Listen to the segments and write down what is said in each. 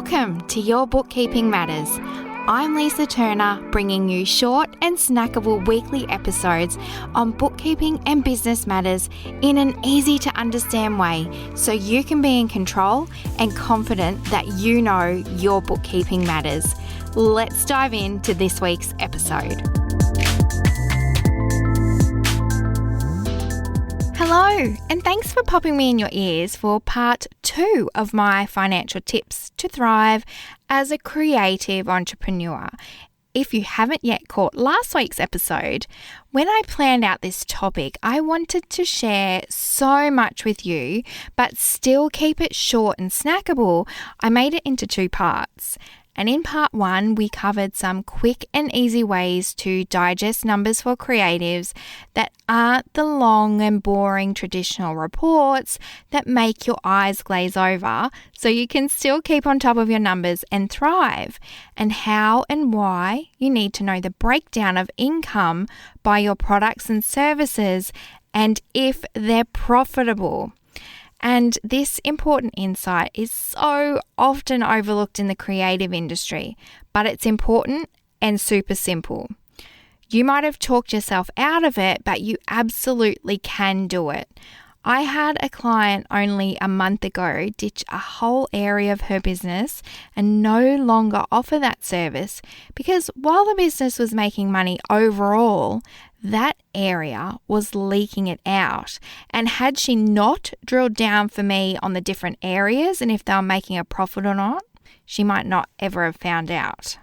Welcome to Your Bookkeeping Matters. I'm Lisa Turner, bringing you short and snackable weekly episodes on bookkeeping and business matters in an easy to understand way so you can be in control and confident that you know your bookkeeping matters. Let's dive into this week's episode. Hello, and thanks for popping me in your ears for part 2 of my financial tips to thrive as a creative entrepreneur. If you haven't yet caught last week's episode, when I planned out this topic, I wanted to share so much with you, but still keep it short and snackable. I made it into 2 parts. And in part 1, we covered some quick and easy ways to digest numbers for creatives that aren't the long and boring traditional reports that make your eyes glaze over so you can still keep on top of your numbers and thrive, and how and why you need to know the breakdown of income by your products and services and if they're profitable. And this important insight is so often overlooked in the creative industry, but it's important and super simple. You might have talked yourself out of it, but you absolutely can do it. I had a client only a month ago ditch a whole area of her business and no longer offer that service because while the business was making money overall, that area was leaking it out. And had she not drilled down for me on the different areas and if they were making a profit or not, she might not ever have found out.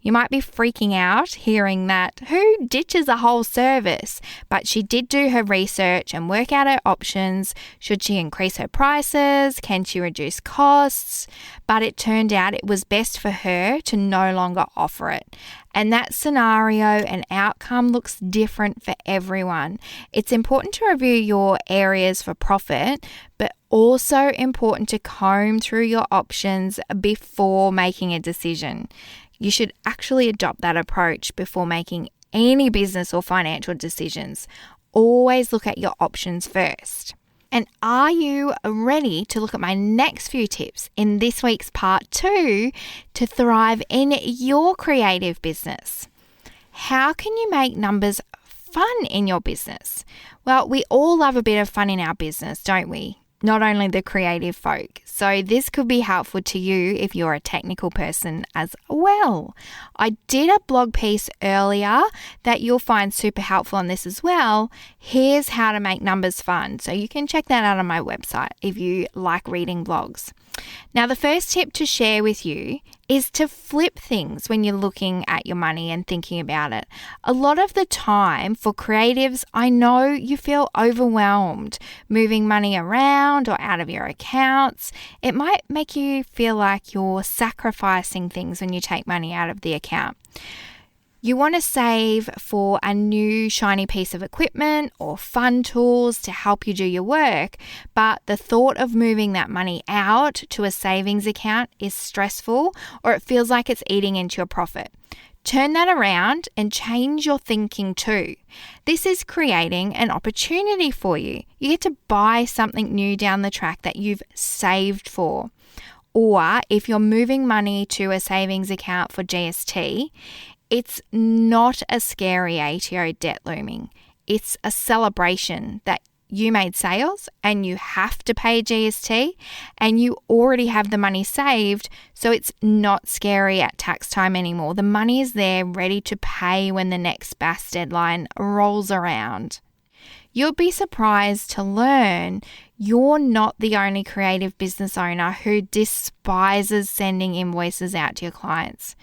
You might be freaking out hearing that who ditches a whole service, but she did do her research and work out her options. Should she increase her prices? Can she reduce costs? But it turned out it was best for her to no longer offer it. And that scenario and outcome looks different for everyone. It's important to review your areas for profit, but also important to comb through your options before making a decision. You should actually adopt that approach before making any business or financial decisions. Always look at your options first. And are you ready to look at my next few tips in this week's part 2 to thrive in your creative business? How can you make numbers fun in your business? Well, we all love a bit of fun in our business, don't we? Not only the creative folk. So this could be helpful to you if you're a technical person as well. I did a blog piece earlier that you'll find super helpful on this as well. Here's how to make numbers fun. So you can check that out on my website if you like reading blogs. Now, the first tip to share with you is to flip things when you're looking at your money and thinking about it. A lot of the time for creatives, I know you feel overwhelmed moving money around or out of your accounts. It might make you feel like you're sacrificing things when you take money out of the account. You want to save for a new shiny piece of equipment or fun tools to help you do your work, but the thought of moving that money out to a savings account is stressful or it feels like it's eating into your profit. Turn that around and change your thinking too. This is creating an opportunity for you. You get to buy something new down the track that you've saved for. Or if you're moving money to a savings account for GST, it's not a scary ATO debt looming. It's a celebration that you made sales and you have to pay GST and you already have the money saved, so it's not scary at tax time anymore. The money is there ready to pay when the next BAS deadline rolls around. You'll be surprised to learn you're not the only creative business owner who despises sending invoices out to your clients.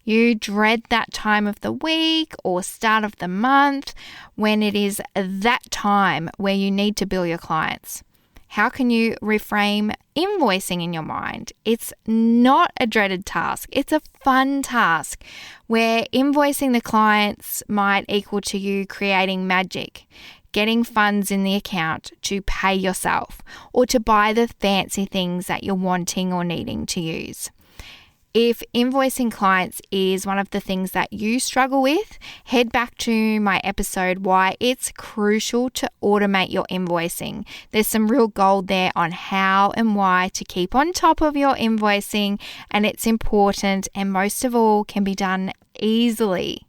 You dread that time of the week or start of the month when it is that time where you need to bill your clients. How can you reframe invoicing in your mind? It's not a dreaded task. It's a fun task where invoicing the clients might equal to you creating magic, getting funds in the account to pay yourself or to buy the fancy things that you're wanting or needing to use. If invoicing clients is one of the things that you struggle with, head back to my episode why it's crucial to automate your invoicing. There's some real gold there on how and why to keep on top of your invoicing, and it's important and most of all can be done easily.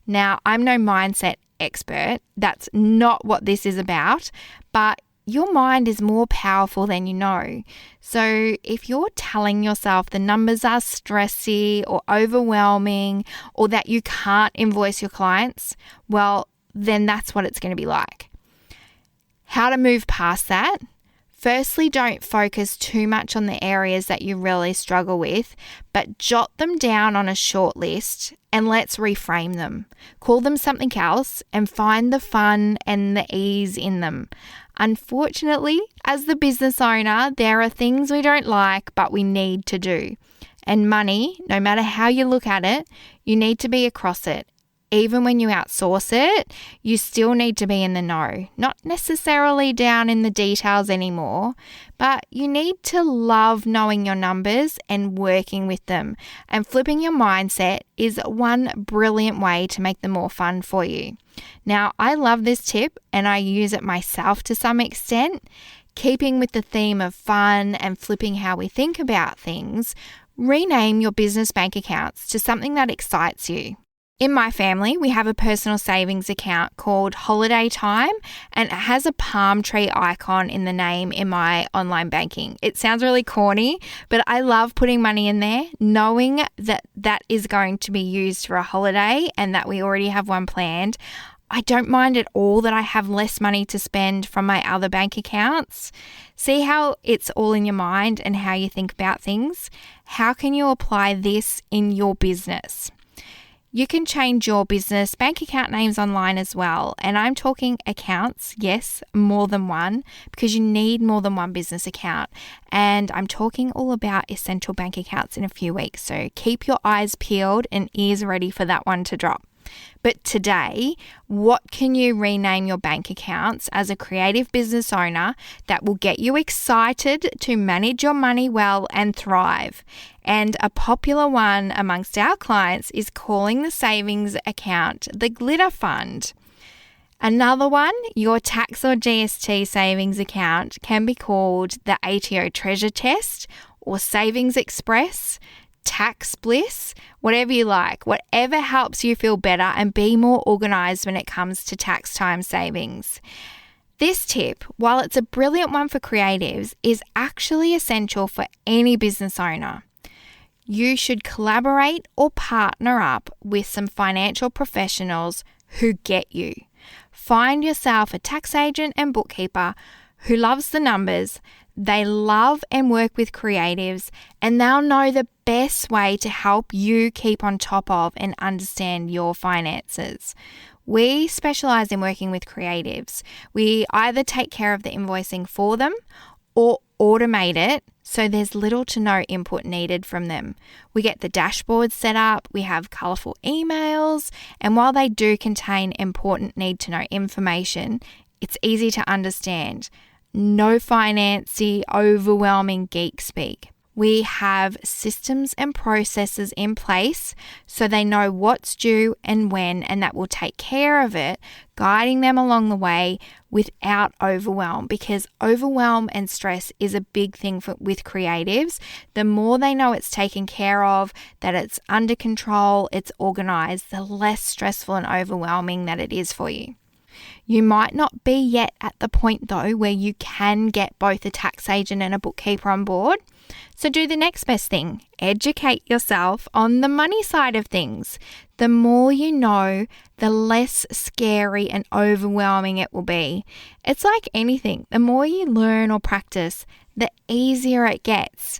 Now, I'm no mindset expert. That's not what this is about, but your mind is more powerful than you know. So if you're telling yourself the numbers are stressy or overwhelming or that you can't invoice your clients, well, then that's what it's going to be like. How to move past that? Firstly, don't focus too much on the areas that you really struggle with, but jot them down on a short list and let's reframe them. Call them something else and find the fun and the ease in them. Unfortunately, as the business owner, there are things we don't like, but we need to do. And money, no matter how you look at it, you need to be across it. Even when you outsource it, you still need to be in the know. Not necessarily down in the details anymore, but you need to love knowing your numbers and working with them. And flipping your mindset is one brilliant way to make them more fun for you. Now, I love this tip and I use it myself to some extent. Keeping with the theme of fun and flipping how we think about things, rename your business bank accounts to something that excites you. In my family, we have a personal savings account called Holiday Time, and it has a palm tree icon in the name in my online banking. It sounds really corny, but I love putting money in there, knowing that that is going to be used for a holiday and that we already have one planned. I don't mind at all that I have less money to spend from my other bank accounts. See how it's all in your mind and how you think about things? How can you apply this in your business? You can change your business bank account names online as well. And I'm talking accounts, yes, more than one, because you need more than one business account. And I'm talking all about essential bank accounts in a few weeks. So keep your eyes peeled and ears ready for that one to drop. But today, what can you rename your bank accounts as a creative business owner that will get you excited to manage your money well and thrive? And a popular one amongst our clients is calling the savings account the Glitter Fund. Another one, your tax or GST savings account, can be called the ATO Treasure Test or Savings Express, Tax Bliss, whatever you like, whatever helps you feel better and be more organized when it comes to tax time savings. This tip, while it's a brilliant one for creatives, is actually essential for any business owner. You should collaborate or partner up with some financial professionals who get you. Find yourself a tax agent and bookkeeper who loves the numbers. They love and work with creatives, and they'll know the best way to help you keep on top of and understand your finances. We specialize in working with creatives. We either take care of the invoicing for them or automate it so there's little to no input needed from them. We get the dashboard set up, we have colourful emails, and while they do contain important need-to-know information, it's easy to understand. No financy, overwhelming geek speak. We have systems and processes in place so they know what's due and when, and that will take care of it, guiding them along the way without overwhelm, because overwhelm and stress is a big thing with creatives. The more they know it's taken care of, that it's under control, it's organized, the less stressful and overwhelming that it is for you. You might not be yet at the point though where you can get both a tax agent and a bookkeeper on board. So do the next best thing. Educate yourself on the money side of things. The more you know, the less scary and overwhelming it will be. It's like anything. The more you learn or practice, the easier it gets.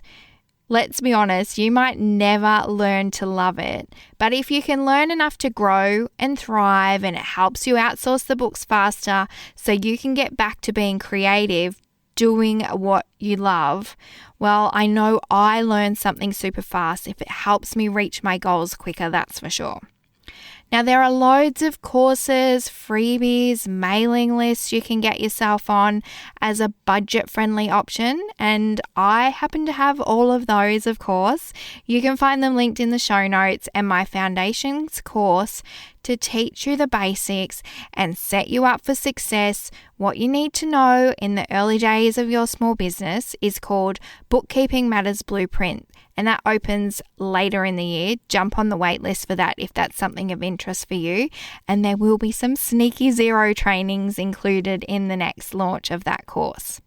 Let's be honest, you might never learn to love it, but if you can learn enough to grow and thrive and it helps you outsource the books faster so you can get back to being creative, doing what you love, well, I know I learn something super fast if it helps me reach my goals quicker, that's for sure. Now, there are loads of courses, freebies, mailing lists you can get yourself on as a budget-friendly option, and I happen to have all of those, of course. You can find them linked in the show notes, and my foundations course to teach you the basics and set you up for success. What you need to know in the early days of your small business is called Bookkeeping Matters Blueprint, and that opens later in the year. Jump on the wait list for that if that's something of interest for you. And there will be some sneaky zero trainings included in the next launch of that course.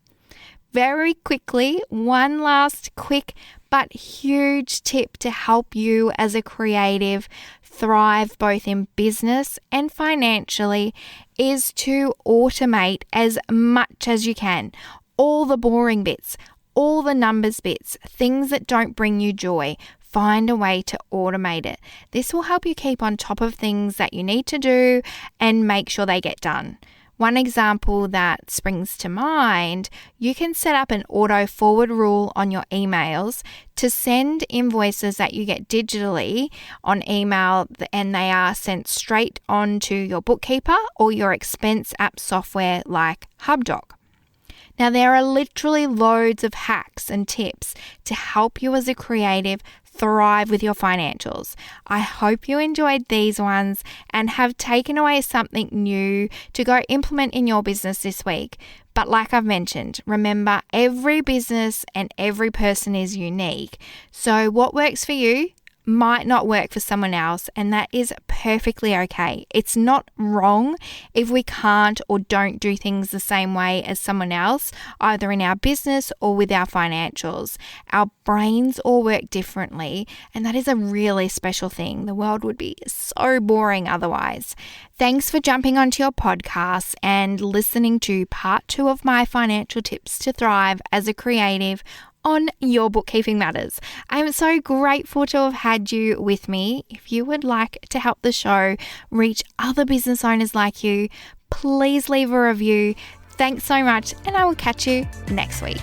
Very quickly, one last quick but huge tip to help you as a creative thrive both in business and financially is to automate as much as you can. All the boring bits, all the numbers bits, things that don't bring you joy. Find a way to automate it. This will help you keep on top of things that you need to do and make sure they get done. One example that springs to mind, you can set up an auto forward rule on your emails to send invoices that you get digitally on email, and they are sent straight onto your bookkeeper or your expense app software like HubDoc. Now, there are literally loads of hacks and tips to help you as a creative thrive with your financials. I hope you enjoyed these ones and have taken away something new to go implement in your business this week. But like I've mentioned, remember, every business and every person is unique. So what works for you might not work for someone else, and that is perfectly okay. It's not wrong if we can't or don't do things the same way as someone else, either in our business or with our financials. Our brains all work differently, and that is a really special thing. The world would be so boring otherwise. Thanks for jumping onto your podcast and listening to part 2 of my financial tips to thrive as a creative on Your Bookkeeping Matters. I'm so grateful to have had you with me. If you would like to help the show reach other business owners like you, please leave a review. Thanks so much, and I will catch you next week.